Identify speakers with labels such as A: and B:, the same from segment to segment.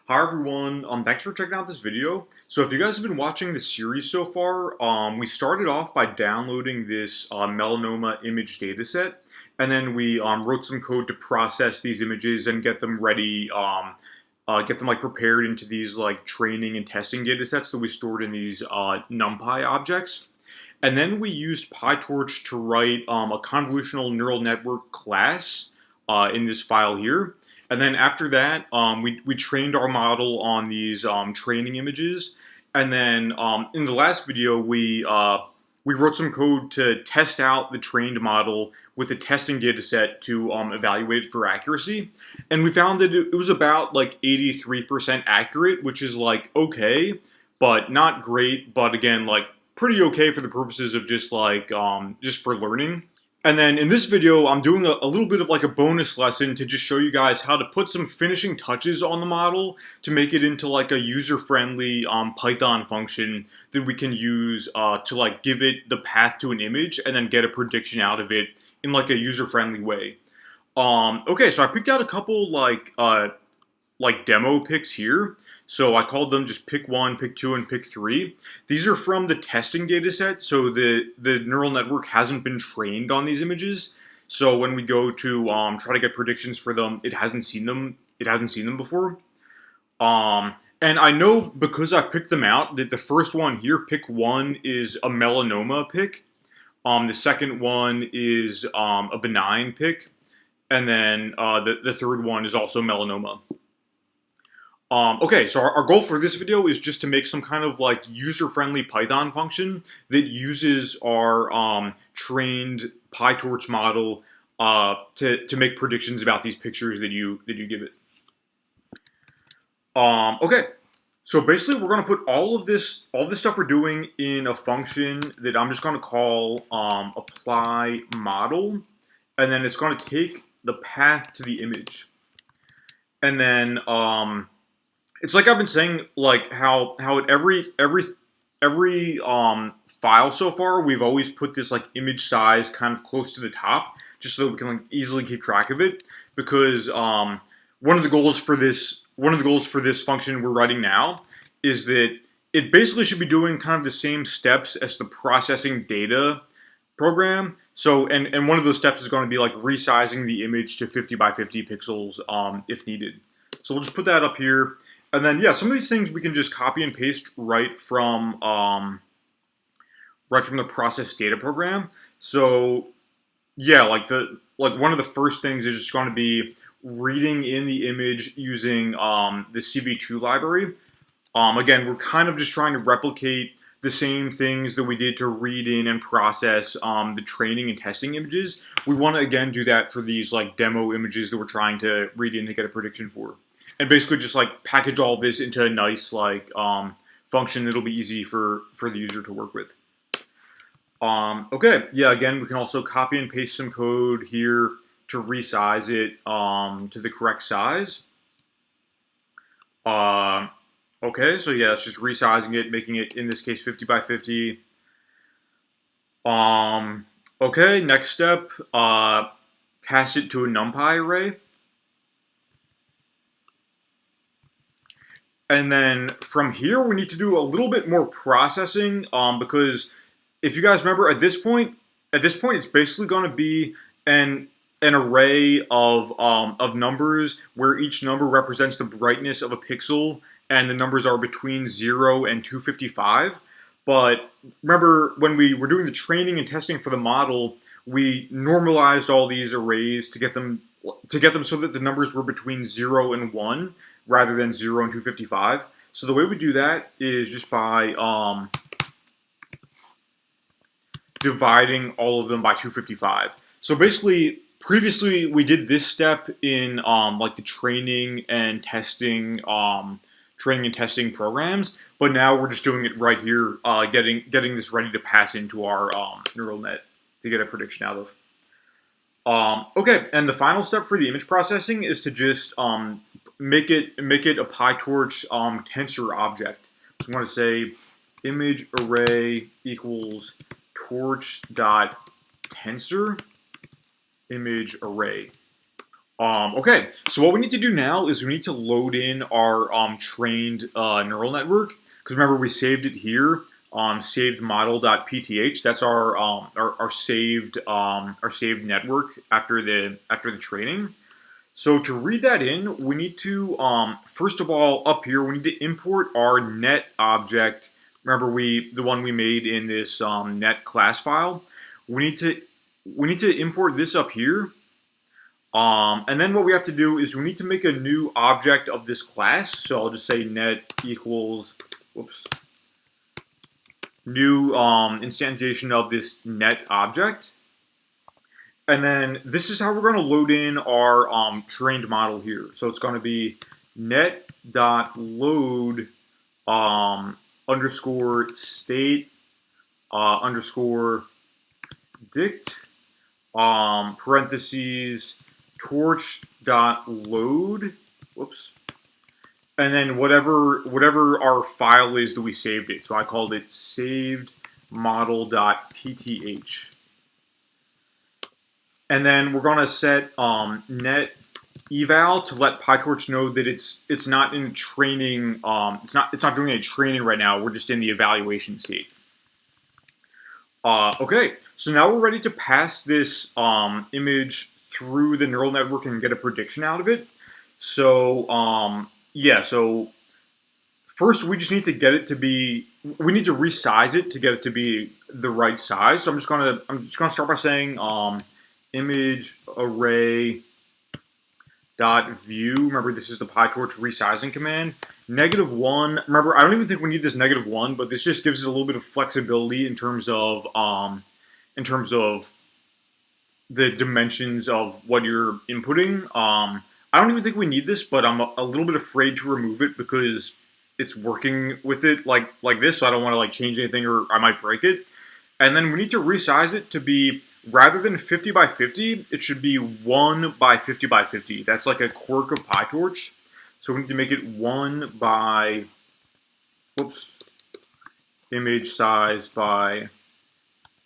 A: Hi everyone, thanks for checking out this video. So if you guys have been watching the series so far, we started off by downloading this melanoma image dataset, and then we wrote some code to process these images and get them ready, get them like prepared into these like training and testing datasets that we stored in these NumPy objects. And then we used PyTorch to write a convolutional neural network class in this file here. And then after that, we trained our model on these training images. And then in the last video, we wrote some code to test out the trained model with a testing data set to evaluate it for accuracy. And we found that it was about like 83% accurate, which is like okay, but not great. But again, like pretty okay for the purposes of just like just for learning. And then in this video, I'm doing a little bit of like a bonus lesson to just show you guys how to put some finishing touches on the model to make it into like a user-friendly Python function that we can use to like give it the path to an image and then get a prediction out of it in like a user-friendly way. Okay, so I picked out a couple like demo picks here. So I called them just pick 1, pick 2, and pick 3. These are from the testing data set, so the neural network hasn't been trained on these images. So when we go to try to get predictions for them, it hasn't seen them. It hasn't seen them before. And I know because I picked them out that the first one here, pick 1, is a melanoma pick. The second one is a benign pick, and then the third one is also melanoma. Okay, so our goal for this video is just to make some kind of like user-friendly Python function that uses our trained PyTorch model to make predictions about these pictures that you give it. Okay, so basically we're going to put all this stuff we're doing in a function that I'm just going to call apply model, and then it's going to take the path to the image, and then it's like I've been saying, like how at every file so far, we've always put this like image size kind of close to the top, just so we can like easily keep track of it. Because one of the goals for this function we're writing now is that it basically should be doing kind of the same steps as the processing data program. So and one of those steps is going to be like resizing the image to 50 by 50 pixels if needed. So we'll just put that up here. And then, yeah, some of these things we can just copy and paste right from the process data program. So, yeah, like one of the first things is just going to be reading in the image using the CV2 library. Again, we're kind of just trying to replicate the same things that we did to read in and process the training and testing images. We want to again do that for these like demo images that we're trying to read in to get a prediction for. And basically just like package all this into a nice like function that'll be easy for the user to work with. Okay, yeah, again, we can also copy and paste some code here to resize it to the correct size. Okay, so yeah, it's just resizing it, making it, in this case, 50 by 50. Okay, next step, pass it to a NumPy array. And then from here, we need to do a little bit more processing because if you guys remember, at this point, it's basically going to be an array of numbers where each number represents the brightness of a pixel, and the numbers are between 0 and 255. But remember, when we were doing the training and testing for the model, we normalized all these arrays to get them so that the numbers were between 0 and 1. Rather than 0 and 255. So the way we do that is just by dividing all of them by 255. So basically, previously we did this step in like the training and testing programs, but now we're just doing it right here, getting this ready to pass into our neural net to get a prediction out of. Okay, and the final step for the image processing is to just make it a PyTorch Tensor Object. So I want to say image array equals torch dot tensor image array. Okay, so what we need to do now is we need to load in our trained neural network, because remember we saved it here, saved model.pth. That's our saved network after the training. So to read that in, we need to first of all up here we need to import our net object. Remember the one we made in this net class file. We need to import this up here. And then what we have to do is we need to make a new object of this class. So I'll just say net equals, new instantiation of this net object. And then this is how we're going to load in our trained model here. So it's going to be net.load underscore state underscore dict parentheses torch.load, and then whatever our file is that we saved it. So I called it saved model.pth. And then we're going to set net eval to let PyTorch know that it's not in training. It's not doing any training right now. We're just in the evaluation state. Okay, so now we're ready to pass this image through the neural network and get a prediction out of it. So yeah, so first we just need to get it to be, we need to resize it to get it to be the right size. So I'm just gonna start by saying image array dot view. Remember, this is the PyTorch resizing command. -1. Remember, I don't even think we need this -1, but this just gives it a little bit of flexibility in terms of the dimensions of what you're inputting. I don't even think we need this, but I'm a little bit afraid to remove it because it's working with it like this, so I don't want to like change anything or I might break it. And then we need to resize it to be, rather than 50 by 50, it should be 1 by 50 by 50. That's like a quirk of PyTorch. So we need to make it 1 by, image size by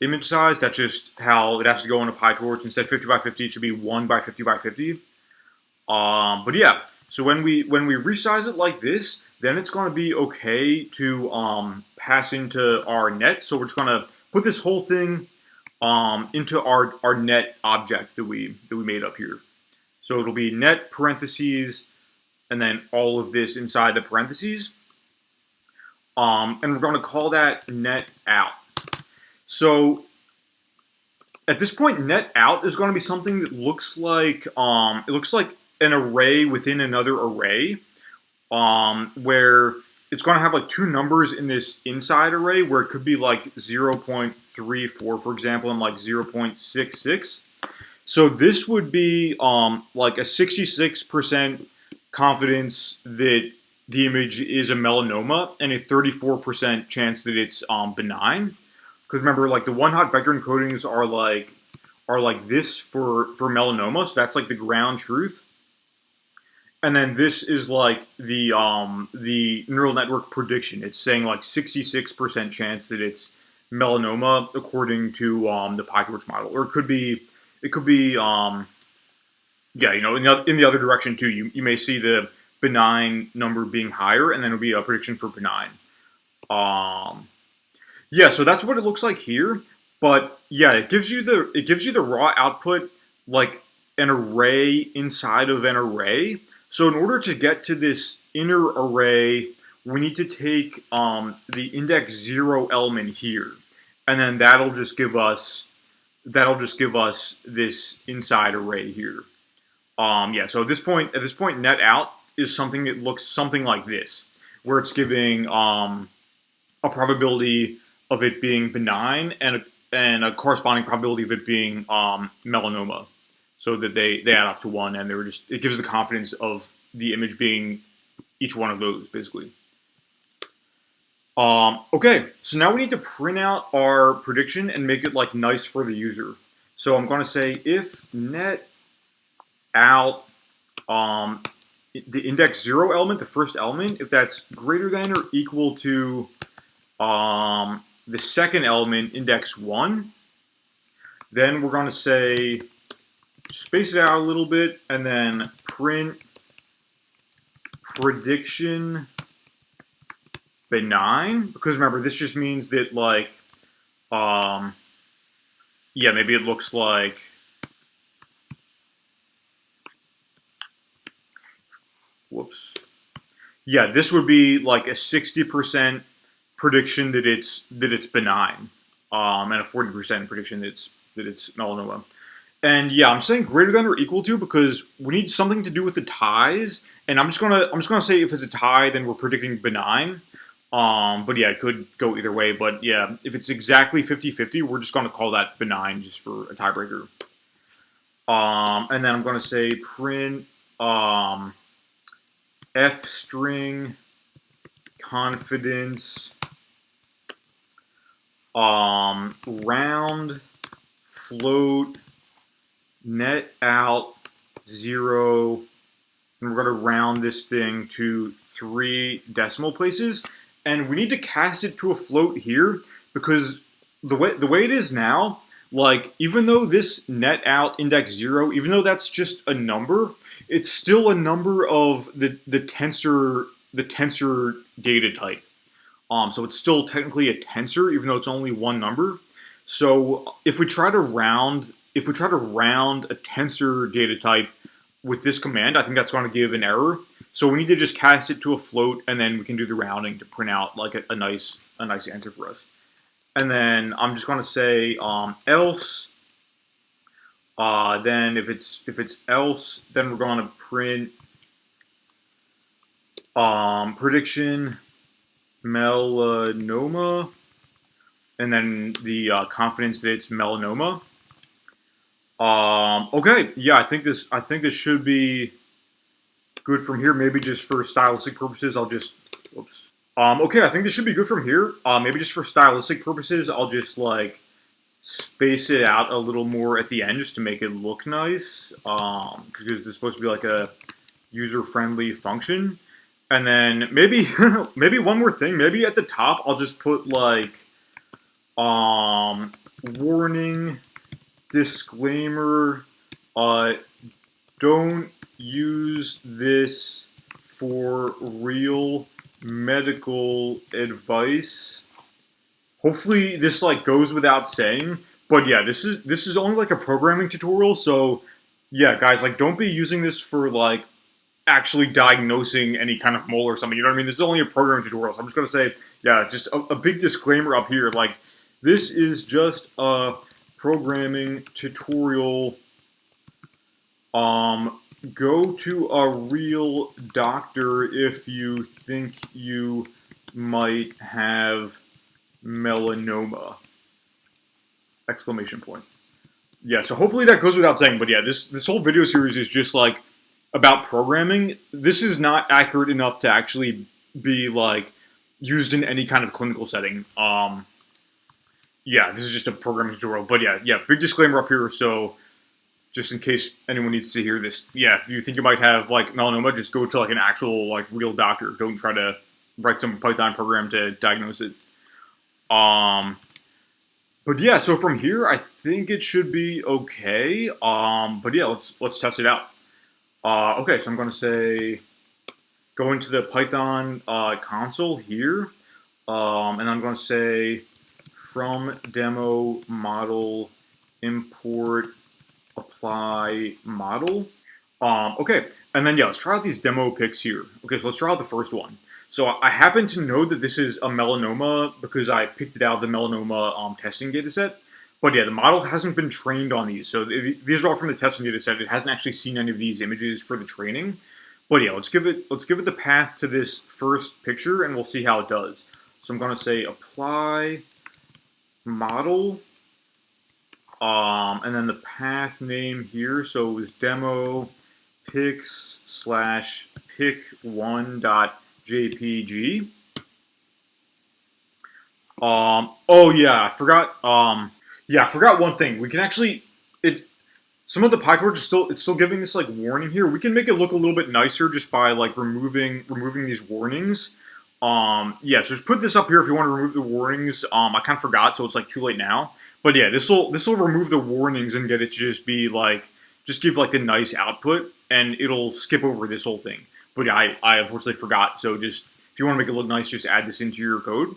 A: image size. That's just how it has to go into PyTorch. Instead of 50 by 50, it should be 1 by 50 by 50. But yeah, so when we resize it like this, then it's going to be okay to pass into our net. So we're just going to put this whole thing into our net object that we made up here. So it'll be net parentheses and then all of this inside the parentheses. And we're going to call that net out. So at this point, net out is going to be something that looks like it looks like an array within another array, where it's going to have like two numbers in this inside array, where it could be like 0.34, for example, and like 0.66. So this would be like a 66% confidence that the image is a melanoma and a 34% chance that it's benign. Because remember, like the one-hot vector encodings are like this for melanoma, so that's like the ground truth. And then this is like the neural network prediction. It's saying like 66% chance that it's melanoma according to the PyTorch model, or it could be yeah, you know, in the other direction too. You may see the benign number being higher, and then it'll be a prediction for benign. Yeah, so that's what it looks like here. But yeah, it gives you the raw output like an array inside of an array. So in order to get to this inner array, we need to take the index 0 element here, and then that'll just give us this inside array here. Yeah, so at this point, net out is something that looks something like this, where it's giving a probability of it being benign and a corresponding probability of it being melanoma, so that they add up to 1, and it gives the confidence of the image being each one of those, basically. Okay, so now we need to print out our prediction and make it like nice for the user. So I'm going to say if net out the index 0 element, the first element, if that's greater than or equal to the second element, index 1, then we're going to say space it out a little bit, and then print prediction benign, because remember, this just means that, like, yeah, maybe it looks like, whoops. Yeah, this would be like a 60% prediction that it's benign, and a 40% prediction that it's melanoma. And yeah, I'm saying greater than or equal to because we need something to do with the ties. And I'm just gonna say if it's a tie, then we're predicting benign. But yeah, it could go either way. But yeah, if it's exactly 50-50, we're just gonna call that benign just for a tiebreaker. And then I'm gonna say print f string confidence round float net out 0, and we're going to round this thing to 3 decimal places, and we need to cast it to a float here because the way it is now, like, even though this net out index 0, even though that's just a number, it's still a number of the tensor data type. So it's still technically a tensor, even though it's only one number. So if we try to round a tensor data type with this command, I think that's going to give an error. So we need to just cast it to a float, and then we can do the rounding to print out like a nice answer for us. And then I'm just going to say else. Then if it's else, then we're going to print prediction melanoma, and then the confidence that it's melanoma. Okay, yeah, I think this should be good from here. Maybe just for stylistic purposes, I'll just, whoops. Okay, I think this should be good from here. Maybe just for stylistic purposes, I'll just like space it out a little more at the end just to make it look nice. Because this is supposed to be like a user-friendly function. And then maybe maybe one more thing. Maybe at the top I'll just put like warning, disclaimer, don't use this for real medical advice. Hopefully this like goes without saying, but yeah, this is only like a programming tutorial, so yeah, guys, like don't be using this for like actually diagnosing any kind of mole or something, you know what I mean? This is only a programming tutorial, so I'm just gonna say, yeah, just a big disclaimer up here, like, this is just a programming tutorial. Go to a real doctor if you think you might have melanoma! Exclamation point. Yeah, so hopefully that goes without saying, but yeah, this whole video series is just like about programming. This is not accurate enough to actually be like used in any kind of clinical setting. Yeah, this is just a programming tutorial, but yeah, big disclaimer up here, so just in case anyone needs to hear this. Yeah, if you think you might have like melanoma, just go to like an actual like real doctor. Don't try to write some Python program to diagnose it. But yeah, so from here I think it should be okay. But yeah, let's test it out. Okay, so I'm going to say go into the Python console here, and I'm going to say from demo model import apply model. Okay, and then yeah, let's try out these demo pics here. Okay, so let's try out the first one. So I happen to know that this is a melanoma because I picked it out of the melanoma testing dataset. But yeah, the model hasn't been trained on these. So these are all from the testing dataset. It hasn't actually seen any of these images for the training. But yeah, let's give it the path to this first picture, and we'll see how it does. So I'm going to say apply model, and then the path name here. So it was demo pics / pic1.jpg. Oh yeah, I forgot. Yeah, I forgot one thing. We can actually, some of the PyTorch is still giving this like warning here. We can make it look a little bit nicer just by like removing these warnings. Yeah, so just put this up here if you want to remove the warnings. I kind of forgot, so it's like too late now. But yeah, this will remove the warnings and get it to just be like just give like the nice output, and it'll skip over this whole thing. But yeah, I unfortunately forgot. So just if you want to make it look nice, just add this into your code.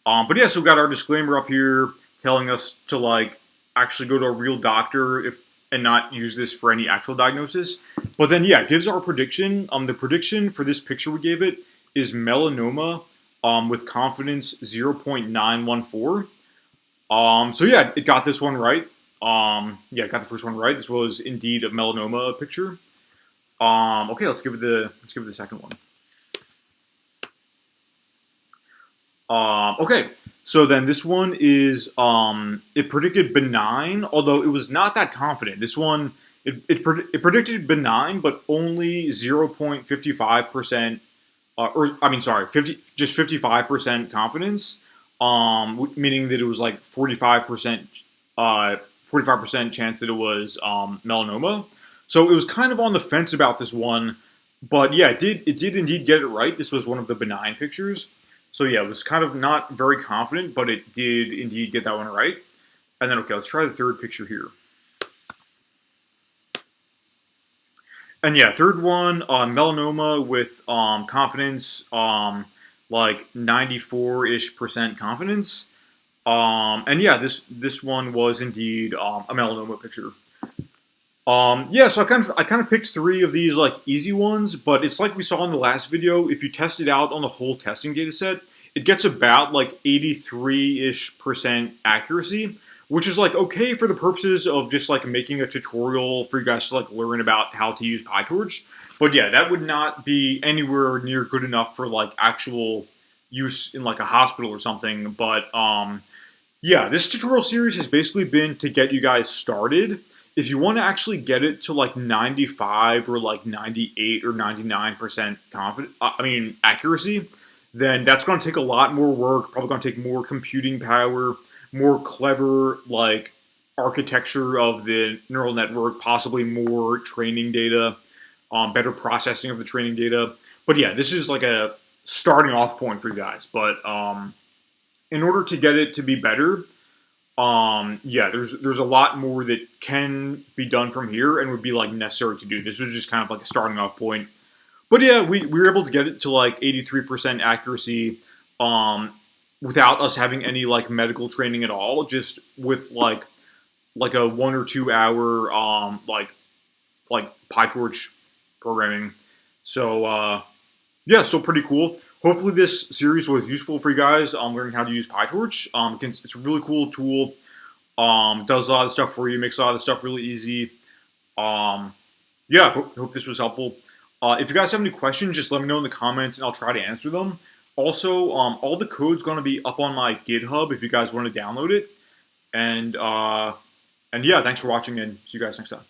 A: But yeah, so we got our disclaimer up here telling us to like actually go to a real doctor and not use this for any actual diagnosis. But then yeah, it gives our prediction. The prediction for this picture we gave it is melanoma with confidence 0.914. So yeah, it got this one right. Yeah, it got the first one right. This was indeed a melanoma picture. Okay, let's give it the second one. Okay, so then this one is it predicted benign, although it was not that confident. This one it predicted benign, but only 0.55%, or I mean, sorry, 55% confidence. Meaning that it was like 45%, 45% chance that it was melanoma. So it was kind of on the fence about this one, but yeah, it did indeed get it right. This was one of the benign pictures. So yeah, it was kind of not very confident, but it did indeed get that one right. And then, okay, let's try the third picture here. And yeah, third one, melanoma with confidence, like 94-ish% confidence. And yeah, this one was indeed a melanoma picture. Yeah, so I kind of picked three of these like easy ones, but it's like we saw in the last video. If you test it out on the whole testing data set, it gets about like 83-ish% accuracy, which is like okay for the purposes of just like making a tutorial for you guys to like learn about how to use PyTorch. But yeah, that would not be anywhere near good enough for like actual use in like a hospital or something. But yeah, this tutorial series has basically been to get you guys started. If you want to actually get it to like 95 or like 98 or 99% accuracy, then that's going to take a lot more work, probably going to take more computing power, more clever like architecture of the neural network, possibly more training data, better processing of the training data. But yeah, this is like a starting off point for you guys. But in order to get it to be better, yeah, there's a lot more that can be done from here and would be like necessary to do. This was just kind of like a starting off point. But yeah, we were able to get it to like 83% accuracy without us having any like medical training at all, just with like a 1 or 2 hour like PyTorch programming. So yeah, still pretty cool. Hopefully this series was useful for you guys learning how to use PyTorch. It's a really cool tool. Does a lot of stuff for you, makes a lot of the stuff really easy. Yeah, hope this was helpful. If you guys have any questions, just let me know in the comments and I'll try to answer them. Also, all the code's going to be up on my GitHub if you guys want to download it. And yeah, thanks for watching and see you guys next time.